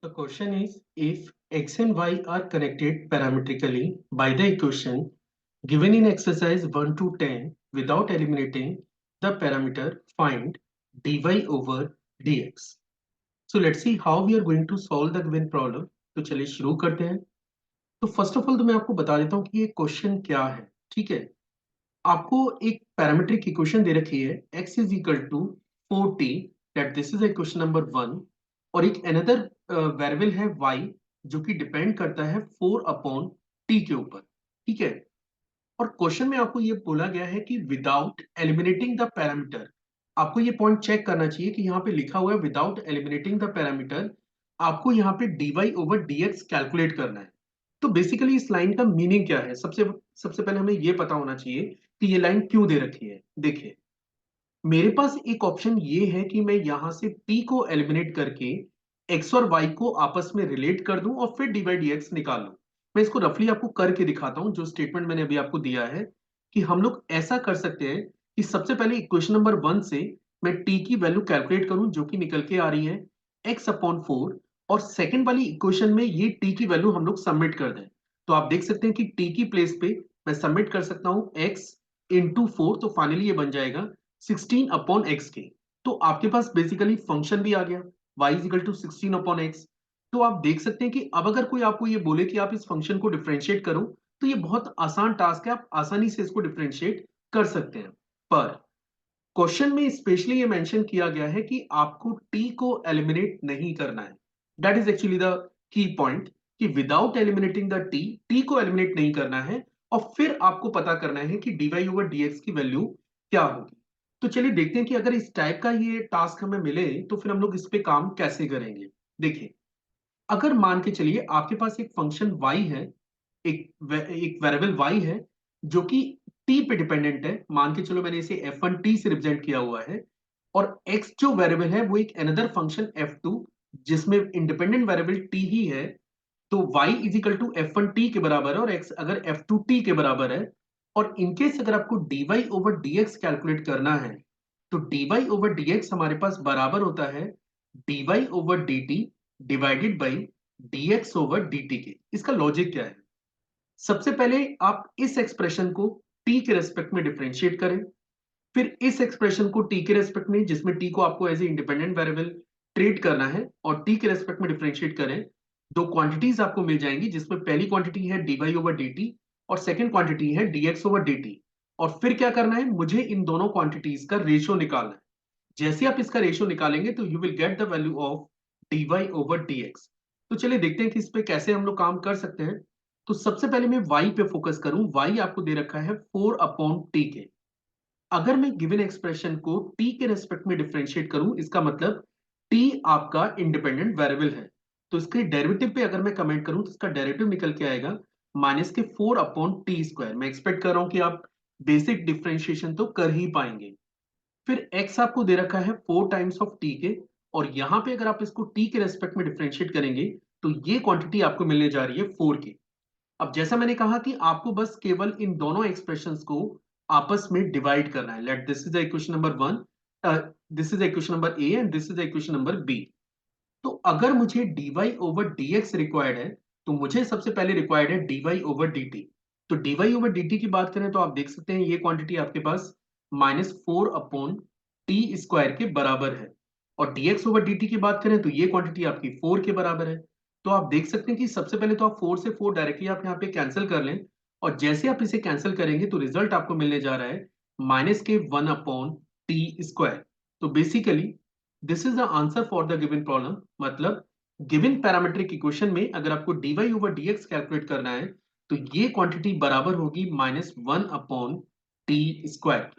The question is if x and y are connected parametrically by the equation given in exercise 1 to 10 without eliminating the parameter, find dy over dx. So let's see how we are going to solve the given problem. तो चलिए शुरू करते हैं। तो first of all तो मैं आपको बता देता हूँ कि ये क्वेश्चन क्या है। ठीक है, आपको एक पैरामीट्रिक इक्वेशन दे रखी है x is equal to 4t, that this is equation number 1, और एक अनदर वेरिएबल है y जो कि डिपेंड करता है 4 अपॉन t के ऊपर। ठीक है, और क्वेश्चन में आपको ये बोला गया है कि विदाउट एलिमिनेटिंग द पैरामीटर, आपको ये पॉइंट चेक करना चाहिए कि यहाँ पे लिखा हुआ है विदाउट एलिमिनेटिंग द पैरामीटर, आपको यहाँ पे dy ओवर dx कैलकुलेट करना है। तो बेसिकली इस लाइन का मीनिंग क्या है, सबसे सबसे पहले हमें ये पता होना चाहिए कि ये लाइन क्यों दे रखी है। देखिए, मेरे पास एक ऑप्शन ये है कि मैं यहां से p को एलिमिनेट करके x और y को आपस में रिलेट कर दूं और फिर dy dx निकाल लूं। मैं इसको रफली आपको करके दिखाता हूं। जो स्टेटमेंट मैंने अभी आपको दिया है कि हम लोग ऐसा कर सकते हैं कि सबसे पहले इक्वेशन नंबर 1 से मैं t की वैल्यू कैलकुलेट करूं जो कि निकल के आ रही है x अपॉन 4, और सेकेंड वाली इक्वेशन में ये t की वैल्यू हम लोग सबमिट कर दें। तो आप देख सकते हैं कि t की प्लेस पे मैं सबमिट कर सकता हूं x इंटू 4, तो फाइनली ये बन जाएगा 16 अपॉन एक्स के। तो आपके पास बेसिकली फंक्शन भी आ गया y is equal to 16 upon x. तो आप देख सकते हैं कि अब अगर कोई आपको ये बोले कि आप इस फंक्शन को डिफरेंशिएट करो, तो ये बहुत आसान टास्क है, आप आसानी से इसको डिफरेंशिएट कर सकते हैं। पर क्वेश्चन में स्पेशली ये मेंशन किया गया है कि आपको t को एलिमिनेट नहीं करना है। That is actually the key point, कि विदाउट एलिमिनेटिंग द t को एलिमिनेट नहीं करना है, और फिर आपको पता करना है कि dy ओवर dx की वैल्यू क्या होगी। तो चलिए देखते हैं कि अगर इस टाइप का ये टास्क हमें मिले तो फिर हम लोग इस पे काम कैसे करेंगे। देखिए, अगर मान के चलिए आपके पास एक फंक्शन y है, एक वेरिएबल y है जो कि t पे डिपेंडेंट है। मान के चलो मैंने इसे f1t से रिप्रेजेंट किया हुआ है, और x जो वेरिएबल है वो एक अनदर फंक्शन f2 जिसमें इंडिपेंडेंट वेरिएबल t ही है। तो y is equal to f1t के बराबर है और x अगर f2t के बराबर है, और इनकेस अगर आपको dy ओवर dx कैलकुलेट करना है तो dy ओवर dx हमारे पास बराबर होता है dy over dt divided by dx over dt के। इसका लॉजिक क्या है, सबसे पहले आप इस एक्सप्रेशन को t के रेस्पेक्ट में डिफरेंशिएट करें, फिर इस एक्सप्रेशन को t के रेस्पेक्ट में, जिसमें t को आपको as a independent variable treat करना है, और t के रेस्पेक्ट में डिफरेंशिएट करें। दो क्वांटिटीज आपको मिल जाएंगी जिसमें पहली क्वांटिटी है dy ओवर dt और सेकंड क्वांटिटी है dx ओवर dt। और फिर क्या करना है, मुझे इन दोनों क्वांटिटीज का रेशियो निकालना है। जैसे आप इसका रेशियो निकालेंगे तो you will get the value of dy over dx। तो चलिए देखते हैं कि इस पे कैसे हम लोग काम कर सकते हैं। तो सबसे पहले मैं y पे फोकस करूं। y आपको दे रखा है 4 अपॉन टी के। अगर मैं गिवन एक्सप्रेशन को t के रेस्पेक्ट में डिफरेंशिएट करूं, इसका मतलब t आपका इंडिपेंडेंट वेरिएबल है, तो इसके डेरिवेटिव पे अगर मैं कमेंट करूं तो इसका डेरिवेटिव निकल के आएगा माइनस के 4 अपॉन टी स्क्वायर। मैं एक्सपेक्ट कर रहा हूं कि आप बेसिक डिफरेंशिएशन तो कर ही पाएंगे। फिर x आपको दे रखा है 4 टाइम्स ऑफ t के, और यहां पे अगर आप इसको t के रेस्पेक्ट में डिफरेंशिएट करेंगे तो ये क्वांटिटी आपको मिलने जा रही है 4 की। अब जैसा मैंने कहा कि आपको बस केवल इन दोनों एक्सप्रेशंस को आपस में डिवाइड करना है। Let this is the equation number 1, this is equation number A and this is equation number B. तो अगर मुझे dy ओवर dx रिक्वायर्ड है तो मुझे सबसे पहले रिक्वायर्ड है dy ओवर dt। तो dy ओवर dt की बात करें तो आप देख सकते हैं ये क्वांटिटी आपके पास माइनस 4 अपॉन टी स्क्वायर के बराबर है, और dx ओवर dt की बात करें तो ये क्वांटिटी आपकी 4 के बराबर है। तो आप देख सकते हैं कि सबसे पहले तो आप 4 से 4 डायरेक्टली आप यहाँ पे कैंसिल कर लें, और जैसे आप इसे कैंसिल करेंगे तो रिजल्ट आपको मिलने जा रहा है माइनस के 1 अपॉन टी स्क्वायर। तो basically this is the answer for the given problem. मतलब गिवन पैरामीट्रिक इक्वेशन में अगर आपको dy ओवर dx कैलकुलेट करना है तो ये क्वांटिटी बराबर होगी माइनस 1 अपॉन टी स्क्वायर।